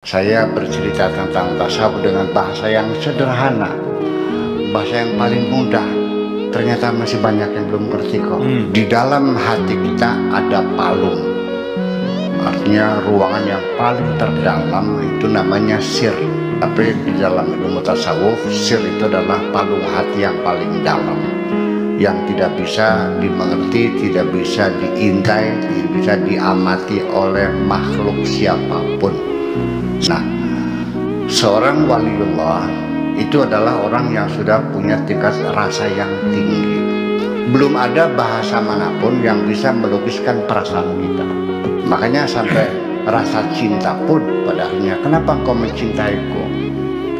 Saya bercerita tentang tasawuf dengan bahasa yang sederhana, bahasa yang paling mudah. Ternyata masih banyak yang belum ngerti kok. Di dalam hati kita ada palung, artinya ruangan yang paling terdalam, itu namanya sir. Tapi di dalam ilmu tasawuf, sir itu adalah palung hati yang paling dalam, yang tidak bisa dimengerti, tidak bisa diintai, tidak bisa diamati oleh makhluk siapapun. Nah, seorang waliullah itu adalah orang yang sudah punya tingkat rasa yang tinggi. Belum ada bahasa manapun yang bisa melukiskan perasaan kita. Makanya sampai rasa cinta pun pada akhirnya, kenapa kau mencintaiku?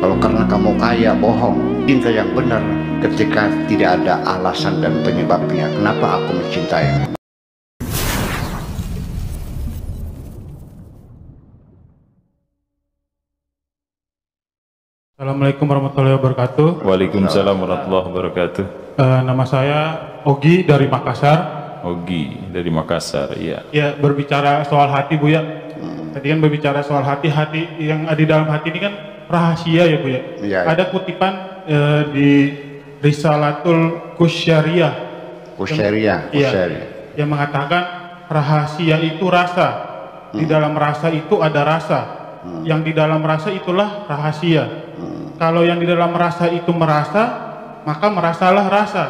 Kalau karena kamu kaya, bohong. Cinta yang benar ketika tidak ada alasan dan penyebabnya. Kenapa aku mencintaimu? Assalamualaikum warahmatullahi wabarakatuh. Waalaikumsalam warahmatullahi wabarakatuh. Nama saya Ogi dari Makassar. Ogi dari Makassar, iya. Ya, berbicara soal hati, Bu ya. Tadi kan berbicara soal hati yang ada di dalam hati ini kan rahasia ya, Bu ya. Ya. Ada kutipan di Risalatul Qusyariyah. Yang mengatakan rahasia itu rasa. Di dalam rasa itu ada rasa. Yang di dalam rasa itulah rahasia. Kalau yang di dalam rasa itu merasa, maka merasalah rasa.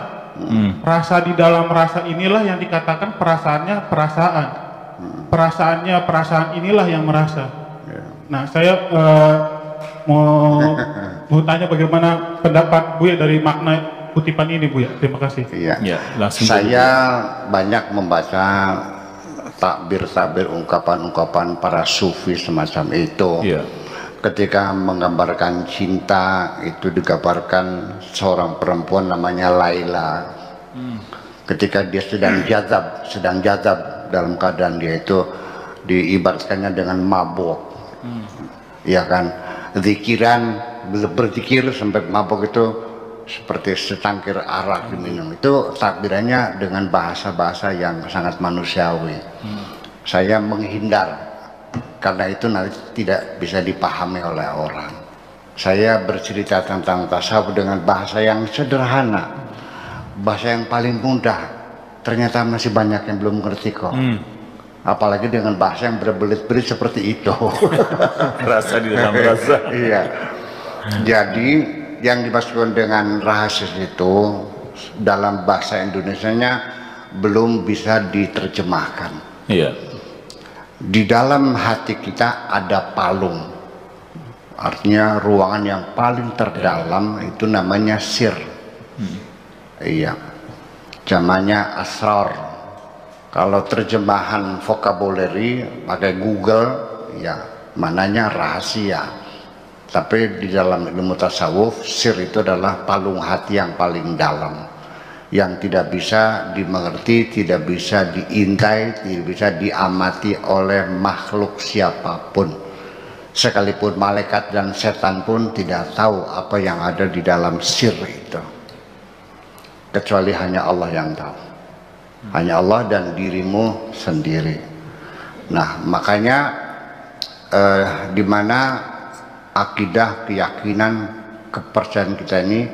Rasa di dalam rasa inilah yang dikatakan perasaannya perasaan. Perasaannya perasaan inilah yang merasa. Nah, saya mau tanya bagaimana pendapat Bu ya dari makna kutipan ini, Bu ya. Terima kasih. Iya. Ya, langsung Saya banyak membaca takbir-takbir, ungkapan-ungkapan para sufi semacam itu. Iya. Ketika menggambarkan cinta, itu digambarkan seorang perempuan namanya Laila. Ketika dia sedang jazab dalam keadaan dia itu diibaratkannya dengan mabuk. Ya kan, zikiran, berzikir sampai mabuk itu seperti secangkir arak diminum. Itu takbirannya dengan bahasa-bahasa yang sangat manusiawi. Saya menghindar karena itu nanti tidak bisa dipahami oleh orang. Saya bercerita tentang tasawuf dengan bahasa yang sederhana, bahasa yang paling mudah. Ternyata masih banyak yang belum ngerti kok. Apalagi dengan bahasa yang berbelit-belit seperti itu. Rasa di dalam rasa. Iya. Jadi yang dimaksudkan dengan rahasia itu dalam bahasa Indonesianya belum bisa diterjemahkan. Iya. Di dalam hati kita ada palung, artinya ruangan yang paling terdalam, itu namanya sir. Iya, namanya asrar. Kalau terjemahan vocabulary pakai Google, ya mananya rahasia. Tapi di dalam ilmu tasawuf, sir itu adalah palung hati yang paling dalam, yang tidak bisa dimengerti, tidak bisa diintai, tidak bisa diamati oleh makhluk siapapun. Sekalipun malaikat dan setan pun tidak tahu apa yang ada di dalam sir itu, kecuali hanya Allah yang tahu. Hanya Allah dan dirimu sendiri. Nah, makanya di mana akidah, keyakinan, kepercayaan kita ini,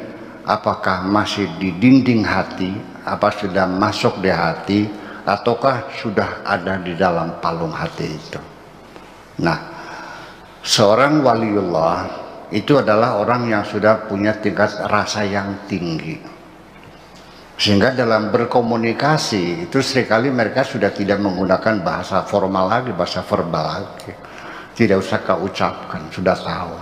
apakah masih di dinding hati, apa sudah masuk di hati, ataukah sudah ada di dalam palung hati itu. Nah, seorang waliullah itu adalah orang yang sudah punya tingkat rasa yang tinggi, sehingga dalam berkomunikasi itu seringkali mereka sudah tidak menggunakan bahasa formal lagi, bahasa verbal lagi. Tidak usah kau ucapkan, sudah tahu.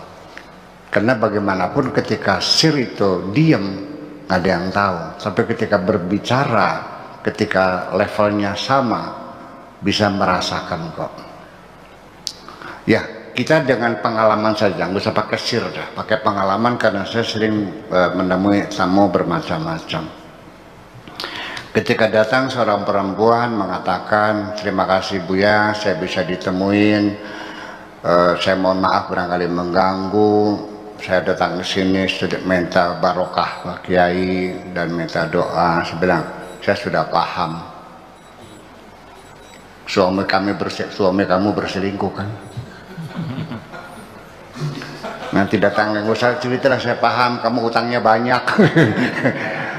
Karena bagaimanapun ketika sir itu diam, nggak ada yang tahu. Tapi ketika berbicara, ketika levelnya sama, bisa merasakan kok. Ya, kita dengan pengalaman saja, nggak usah pakai sir dah, pakai pengalaman, karena saya sering menemui tamu bermacam-macam. Ketika datang seorang perempuan mengatakan, terima kasih Buya, saya bisa ditemuin. Saya mohon maaf barangkali mengganggu. Saya datang ke sini sudah minta barokah Pak Kiai dan minta doa. Saya bilang, saya sudah paham. Suami kamu berselingkuh kan? Nanti datang nggak usah cerita lah, saya paham kamu utangnya banyak.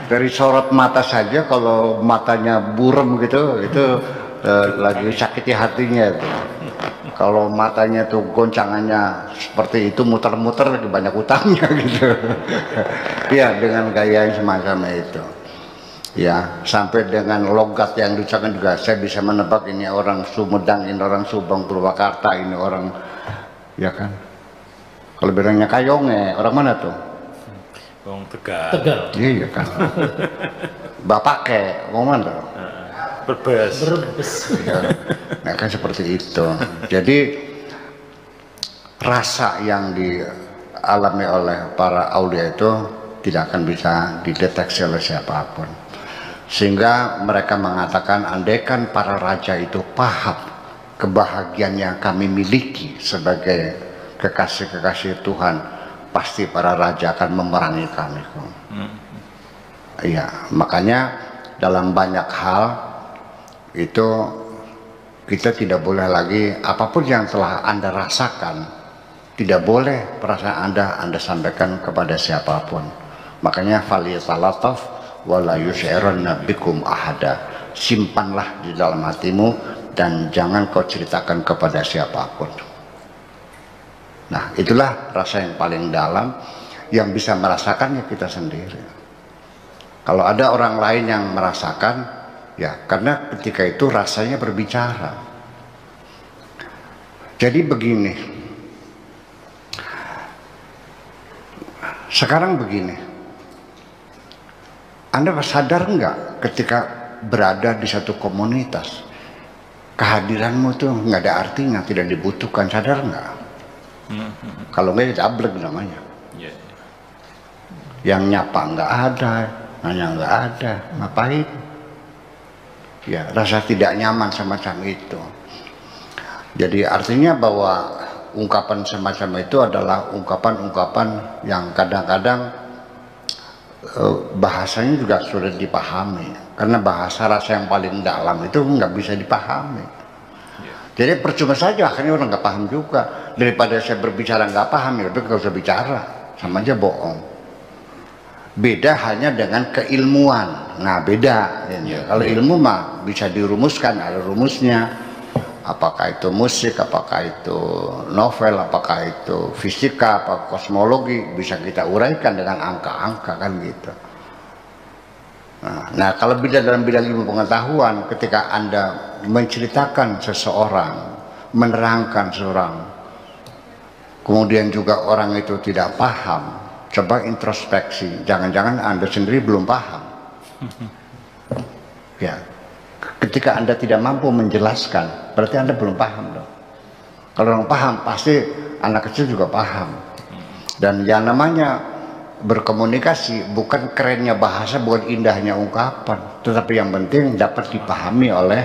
Dari sorot mata saja, kalau matanya burem gitu, itu lagi sakiti hatinya itu. Kalau matanya tuh goncangannya seperti itu, muter-muter, lagi banyak utangnya gitu. Ya, dengan gaya yang semacam itu. Ya, sampai dengan logat yang diucapkan juga saya bisa menebak ini orang Sumedang, ini orang Subang, Purwakarta, ini orang, ya kan. Kalau bilangnya Kayonge, orang mana tuh? Wong Tegal. Tegal. Iya kan. Bapak ke, orang mana tuh? Berbes. Ya, nah kan seperti itu. Jadi rasa yang dialami oleh para aulia itu tidak akan bisa dideteksi oleh siapapun. Sehingga mereka mengatakan, andaikan para raja itu paham kebahagiaan yang kami miliki sebagai kekasih-kekasih Tuhan, pasti para raja akan memerangi kami. Iya, makanya dalam banyak hal itu kita tidak boleh lagi, apapun yang telah Anda rasakan, tidak boleh perasaan Anda sampaikan kepada siapapun. Makanya faliyatalataf wala yus'iranna bikum ahada. Simpanlah di dalam hatimu dan jangan kau ceritakan kepada siapapun. Nah, itulah rasa yang paling dalam, yang bisa merasakannya kita sendiri. Kalau ada orang lain yang merasakan, ya karena ketika itu rasanya berbicara. Jadi begini, sekarang begini, Anda sadar nggak ketika berada di satu komunitas, kehadiranmu tuh nggak ada artinya, tidak dibutuhkan, sadar nggak? Kalau nggak jablek namanya. Yang nyapa nggak ada, nanya nggak ada, ngapain? Ya, rasa tidak nyaman semacam itu. Jadi artinya bahwa ungkapan semacam itu adalah ungkapan-ungkapan yang kadang-kadang bahasanya juga sulit dipahami. Karena bahasa rasa yang paling dalam itu nggak bisa dipahami. Jadi percuma saja, akhirnya orang nggak paham juga. Daripada saya berbicara nggak paham, ya udah nggak usah bicara, sama aja bohong. Beda hanya dengan keilmuan. Nah beda ya. Kalau ilmu mah bisa dirumuskan, ada rumusnya. Apakah itu musik, apakah itu novel, apakah itu fisika, apakah kosmologi, bisa kita uraikan dengan angka-angka kan gitu. Nah kalau beda dalam bidang ilmu pengetahuan, ketika Anda menceritakan seseorang, menerangkan seseorang, kemudian juga orang itu tidak paham, coba introspeksi, jangan-jangan Anda sendiri belum paham. Ya, ketika Anda tidak mampu menjelaskan, berarti Anda belum paham dong. Kalau orang paham, pasti anak kecil juga paham. Dan yang namanya berkomunikasi bukan kerennya bahasa, bukan indahnya ungkapan, tetapi yang penting dapat dipahami oleh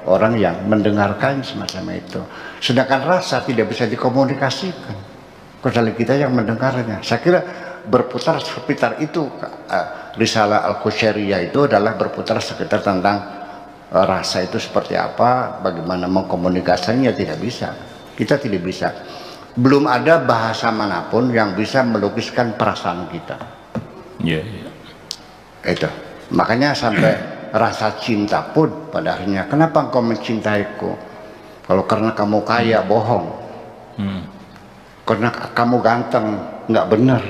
orang yang mendengarkan semacam itu. Sedangkan rasa tidak bisa dikomunikasikan, kecuali kita yang mendengarnya. Saya kira berputar sekitar itu, Risalah Al-Qusyariyah itu adalah berputar sekitar tentang rasa itu seperti apa, bagaimana mengkomunikasikannya. Tidak bisa, kita tidak bisa. Belum ada bahasa manapun yang bisa melukiskan perasaan kita. Itu makanya sampai rasa cinta pun pada akhirnya, kenapa engkau mencintaiku? Kalau karena kamu kaya, bohong. Karena kamu ganteng, nggak benar.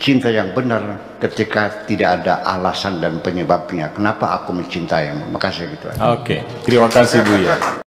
Cinta yang benar ketika tidak ada alasan dan penyebabnya. Kenapa aku mencintaimu? Makasih gitu. Oke, terima kasih Bu ya.